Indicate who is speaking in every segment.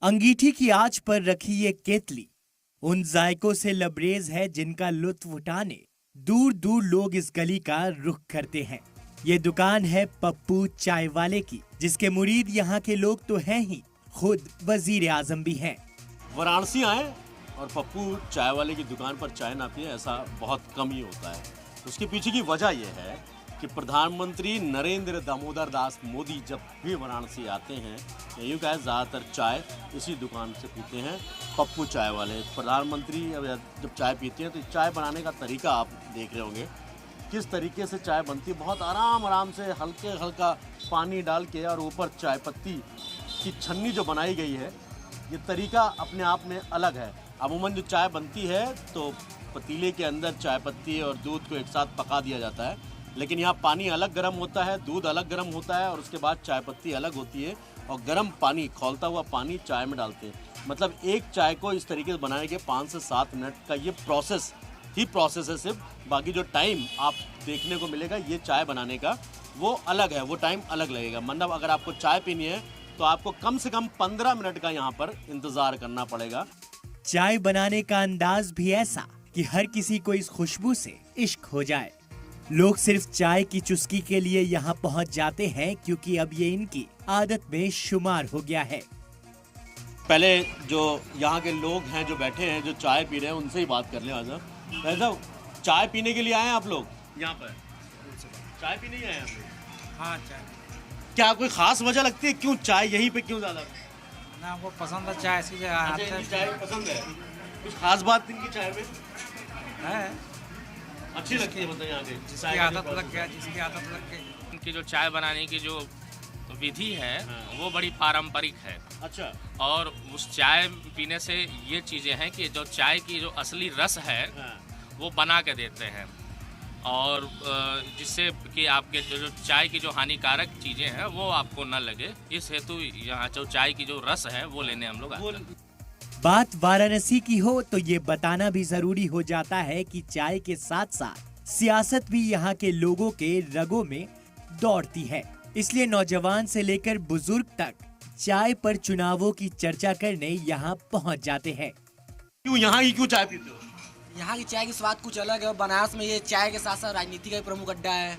Speaker 1: अंगीठी की आंच पर रखी ये केतली उन जायकों से लबरेज है जिनका लुत्फ उठाने दूर दूर लोग इस गली का रुख करते हैं। ये दुकान है पप्पू चाय वाले की, जिसके मुरीद यहाँ के लोग तो हैं ही, खुद वजीर आजम भी हैं।
Speaker 2: वाराणसी आए और पप्पू चाय वाले की दुकान पर चाय ना पिए, ऐसा बहुत कम ही होता है। उसके पीछे की वजह यह है कि प्रधानमंत्री नरेंद्र दामोदर दास मोदी जब भी वाराणसी आते हैं, यूँ कहे ज़्यादातर चाय इसी दुकान से पीते हैं, पप्पू चाय वाले। प्रधानमंत्री जब चाय पीते हैं तो चाय बनाने का तरीका आप देख रहे होंगे, किस तरीके से चाय बनती है। बहुत आराम से हल्का पानी डाल के और ऊपर चाय पत्ती की छन्नी जो बनाई गई है, ये तरीका अपने आप में अलग है। अमूमन जो चाय बनती है तो पतीले के अंदर चाय पत्ती और दूध को एक साथ पका दिया जाता है, लेकिन यहाँ पानी अलग गर्म होता है, दूध अलग गर्म होता है और उसके बाद चाय पत्ती अलग होती है और गर्म पानी, खौलता हुआ पानी चाय में डालते हैं। मतलब एक चाय को इस तरीके से बनाने के 5 से 7 मिनट का ये प्रोसेस है सिर्फ। बाकी जो टाइम आप देखने को मिलेगा ये चाय बनाने का वो अलग है, वो टाइम अलग लगेगा। मतलब अगर आपको चाय पीनी है तो आपको कम से कम 15 मिनट का यहाँ पर इंतजार करना पड़ेगा।
Speaker 1: चाय बनाने का अंदाज भी ऐसा कि हर किसी को इस खुशबू से इश्क हो जाए। लोग सिर्फ चाय की चुस्की के लिए यहाँ पहुँच जाते हैं क्योंकि अब ये इनकी आदत में शुमार हो गया है।
Speaker 2: पहले जो यहाँ के लोग हैं जो बैठे हैं, जो चाय पी रहे हैं, उनसे ही बात कर लें। आज ऐसा चाय पीने के लिए आए हैं आप लोग यहाँ पर? चाय पीने ही आए हैं आप लोग?
Speaker 3: हाँ, चाय।
Speaker 2: क्या कोई खास वजह लगती है क्यों चाय यहीं पे क्यों ज्यादा?
Speaker 3: ना हमको पसंद है चाय, इसकी जगह आते हैं।
Speaker 2: चाय पसंद है? कुछ खास बात इनकी चाय में
Speaker 3: है?
Speaker 2: अच्छी लगती है, मतलब यहाँ की
Speaker 3: जिसकी आदत लग गया, जिसकी आदत लग गई।
Speaker 4: उनकी जो चाय बनाने की जो विधि है वो बड़ी पारंपरिक है।
Speaker 2: अच्छा।
Speaker 4: और उस चाय पीने से ये चीज़ें हैं कि जो चाय की जो असली रस है वो बना के देते हैं, और जिससे कि आपके जो चाय की जो हानिकारक चीज़ें हैं वो आपको न लगे, इस हेतु यहाँ जो चाय की जो रस है वो लेने हम लोग आते हैं।
Speaker 1: बात वाराणसी की हो तो ये बताना भी जरूरी हो जाता है कि चाय के साथ साथ सियासत भी यहाँ के लोगों के रगों में दौड़ती है। इसलिए नौजवान से लेकर बुजुर्ग तक चाय पर चुनावों की चर्चा करने यहाँ पहुँच जाते हैं।
Speaker 2: क्यों यहाँ ही क्यों चाय पीते हो?
Speaker 5: यहाँ की चाय की स्वाद कुछ अलग है और बनारस में ये चाय के साथ साथ राजनीति का भी प्रमुख अड्डा है।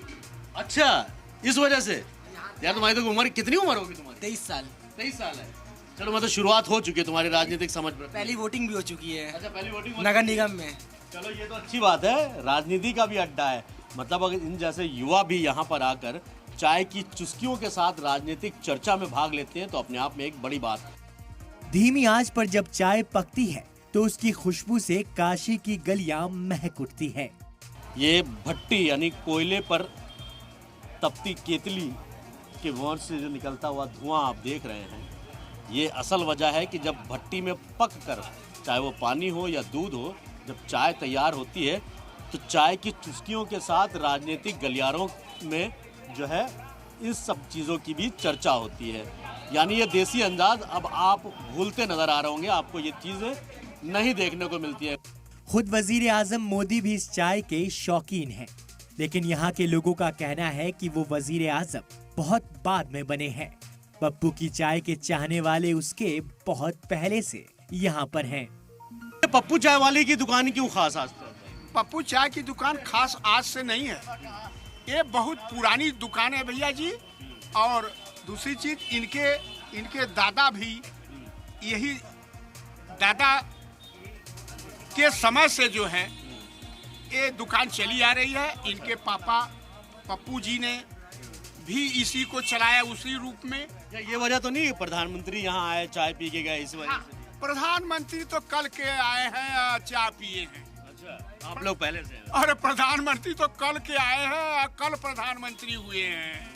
Speaker 2: अच्छा, इस वजह से? यार तुम्हारी तो उम्र, कितनी उम्र होगी तुम्हारी?
Speaker 5: 23 साल।
Speaker 2: 23 साल है। चलो, मतलब शुरुआत हो चुकी है तुम्हारी राजनीतिक समझ पर।
Speaker 5: पहली वोटिंग भी हो चुकी है।
Speaker 2: अच्छा, पहली वोटिंग
Speaker 5: नगर निगम में।
Speaker 2: चलो, ये तो अच्छी बात है, राजनीति का भी अड्डा है। मतलब अगर इन जैसे युवा भी यहाँ पर आकर चाय की चुस्कियों के साथ राजनीतिक चर्चा में भाग लेते हैं तो अपने आप में एक बड़ी बात है।
Speaker 1: धीमी आंच पर जब चाय पकती है तो उसकी खुशबू से काशी की गलियां महक उठती है।
Speaker 2: ये भट्टी यानी कोयले पर तपती केतली के वॉर से जो निकलता हुआ धुआं आप देख रहे हैं, ये असल वजह है कि जब भट्टी में पक कर, चाहे वो पानी हो या दूध हो, जब चाय तैयार होती है तो चाय की चुस्कियों के साथ राजनीतिक गलियारों में जो है इन सब चीज़ों की भी चर्चा होती है। यानी ये देसी अंदाज अब आप भूलते नजर आ रहे होंगे, आपको ये चीज़ें नहीं देखने को मिलती है।
Speaker 1: खुद वजीर आजम मोदी भी इस चाय के शौकीन हैं, लेकिन यहाँ के लोगों का कहना है कि वो वजीर आजम बहुत बाद में बने हैं। पप्पू की चाय के चाहने वाले उसके बहुत पहले से यहाँ पर हैं।
Speaker 2: पप्पू चाय वाले की दुकान क्यों खास आज?
Speaker 6: पप्पू चाय की दुकान खास आज से नहीं है, ये बहुत पुरानी दुकान है भैया जी। और दूसरी चीज, इनके दादा भी यही, दादा के समय से जो है ये दुकान चली आ रही है। इनके पापा पप्पू जी ने भी इसी को चलाया उसी रूप में।
Speaker 2: ये वजह तो नहीं है प्रधानमंत्री यहाँ आए चाय पी के गए इस वजह से?
Speaker 6: प्रधानमंत्री तो कल के आए हैं, चाय पिए हैं।
Speaker 2: अच्छा, आप लोग पहले से हैं?
Speaker 6: अरे प्रधानमंत्री तो कल के आए हैं, कल प्रधानमंत्री हुए हैं,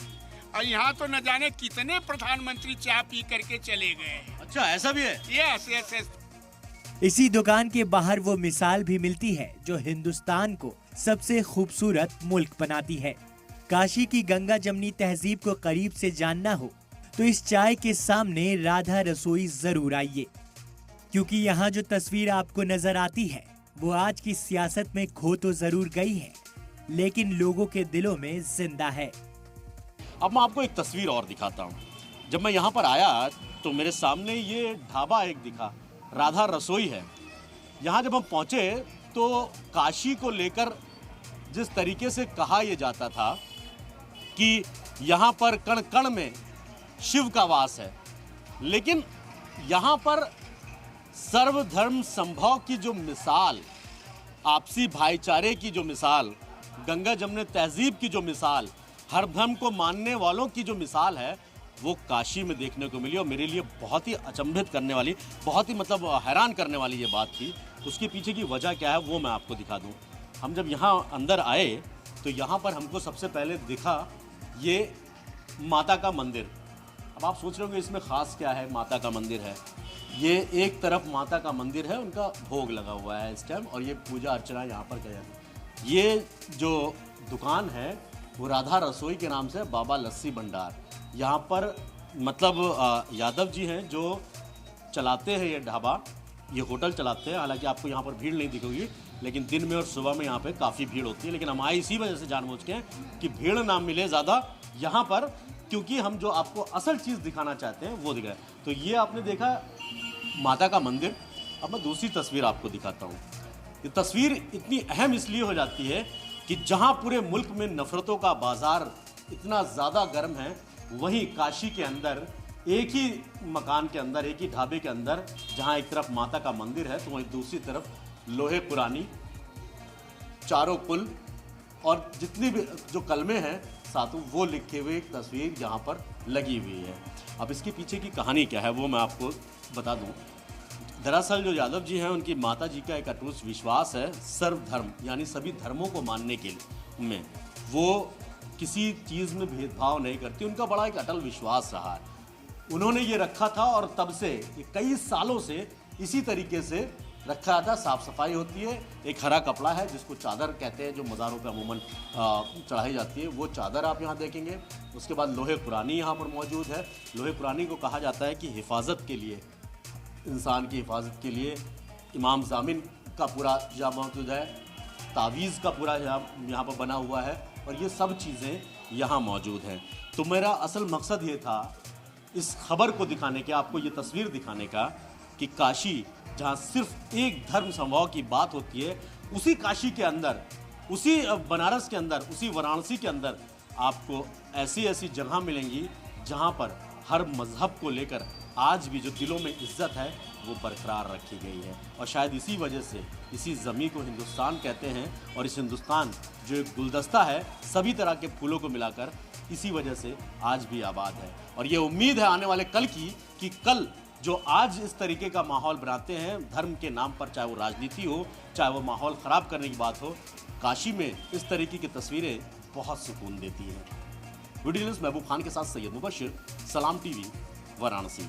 Speaker 6: और यहाँ तो न जाने कितने प्रधानमंत्री चाय पी करके चले गए।
Speaker 2: अच्छा, ऐसा भी है?
Speaker 6: Yes yes yes.
Speaker 1: इसी दुकान के बाहर वो मिसाल भी मिलती है जो हिंदुस्तान को सबसे खूबसूरत मुल्क बनाती है। काशी की गंगा जमनी तहजीब को करीब से जानना हो तो इस चाय के सामने राधा रसोई जरूर आइए, क्योंकि यहाँ जो तस्वीर आपको नजर आती है वो आज की सियासत में खो तो जरूर गई है, लेकिन लोगों के दिलों में जिंदा है।
Speaker 2: अब मैं आपको एक तस्वीर और दिखाता हूँ। जब मैं यहाँ पर आया तो मेरे सामने ये ढाबा एक दिखा, राधा रसोई है। यहाँ जब हम पहुँचे तो काशी को लेकर जिस तरीके से कहा यह जाता था कि यहाँ पर कण कण में शिव का वास है, लेकिन यहाँ पर सर्वधर्म संभव की जो मिसाल, आपसी भाईचारे की जो मिसाल, गंगा जमने तहजीब की जो मिसाल, हर धर्म को मानने वालों की जो मिसाल है, वो काशी में देखने को मिली। और मेरे लिए बहुत ही अचंभित करने वाली, बहुत ही मतलब हैरान करने वाली ये बात थी। उसके पीछे की वजह क्या है वो मैं आपको दिखा दूं। हम जब यहाँ अंदर आए तो यहाँ पर हमको सबसे पहले दिखा ये माता का मंदिर। अब आप सोच रहे होंगे इसमें ख़ास क्या है, माता का मंदिर है। ये एक तरफ माता का मंदिर है, उनका भोग लगा हुआ है इस टाइम, और ये पूजा अर्चना यहाँ पर किया जाती है। ये जो दुकान है वो राधा रसोई के नाम से, बाबा लस्सी भंडार। यहाँ पर मतलब यादव जी हैं जो चलाते हैं ये ढाबा, ये होटल चलाते हैं। हालांकि आपको यहाँ पर भीड़ नहीं दिखेगी, लेकिन दिन में और सुबह में यहाँ पे काफ़ी भीड़ होती है। लेकिन हम आए इसी वजह से जानबूझ के कि भीड़ ना मिले ज़्यादा यहाँ पर, क्योंकि हम जो आपको असल चीज़ दिखाना चाहते हैं वो दिखाए। तो ये आपने देखा माता का मंदिर। अब मैं दूसरी तस्वीर आपको दिखाता हूँ। ये तस्वीर इतनी अहम इसलिए हो जाती है कि जहाँ पूरे मुल्क में नफ़रतों का बाज़ार इतना ज़्यादा गर्म है, वहीं काशी के अंदर एक ही मकान के अंदर, एक ही ढाबे के अंदर, जहाँ एक तरफ माता का मंदिर है तो वहीं दूसरी तरफ लोहे पुरानी, चारों पुल और जितनी भी जो कलमे हैं साथों, वो लिखे हुए एक तस्वीर यहाँ पर लगी हुई है। अब इसके पीछे की कहानी क्या है वो मैं आपको बता दूँ। दरअसल जो यादव जी हैं उनकी माता जी का एक अटूट विश्वास है सर्वधर्म, यानी सभी धर्मों को मानने के लिए में वो किसी चीज़ में भेदभाव नहीं करती। उनका बड़ा एक अटल विश्वास रहा है, उन्होंने ये रखा था और तब से ये कई सालों से इसी तरीके से रखा था। साफ़ सफाई होती है, एक हरा कपड़ा है जिसको चादर कहते हैं, जो मज़ारों पे अमूमन चढ़ाई जाती है, वो चादर आप यहाँ देखेंगे। उसके बाद लोहे पुरानी यहाँ पर मौजूद है। लोहे पुरानी को कहा जाता है कि हिफाजत के लिए, इंसान की हिफाजत के लिए इमाम ज़ामिन का पूरा यहाँ मौजूद है, तावीज़ का पूरा यहाँ पर बना हुआ है, और ये सब चीज़ें यहाँ मौजूद हैं। तो मेरा असल मकसद ये था इस खबर को दिखाने का, आपको ये तस्वीर दिखाने का कि काशी जहाँ सिर्फ एक धर्म समूह की बात होती है, उसी काशी के अंदर, उसी बनारस के अंदर, उसी वाराणसी के अंदर आपको ऐसी ऐसी जगह मिलेंगी जहाँ पर हर मज़हब को लेकर आज भी जो दिलों में इज्जत है वो बरकरार रखी गई है। और शायद इसी वजह से इसी ज़मीन को हिंदुस्तान कहते हैं, और इस हिंदुस्तान जो एक गुलदस्ता है सभी तरह के फूलों को मिलाकर, इसी वजह से आज भी आबाद है। और ये उम्मीद है आने वाले कल की कि कल जो आज इस तरीके का माहौल बनाते हैं धर्म के नाम पर, चाहे वो राजनीति हो, चाहे वो माहौल ख़राब करने की बात हो, काशी में इस तरीके की तस्वीरें बहुत सुकून देती हैं। वीडियो जर्नलिस्ट महबूब खान के साथ सैयद मुबशिर, सलाम टीवी, वाराणसी।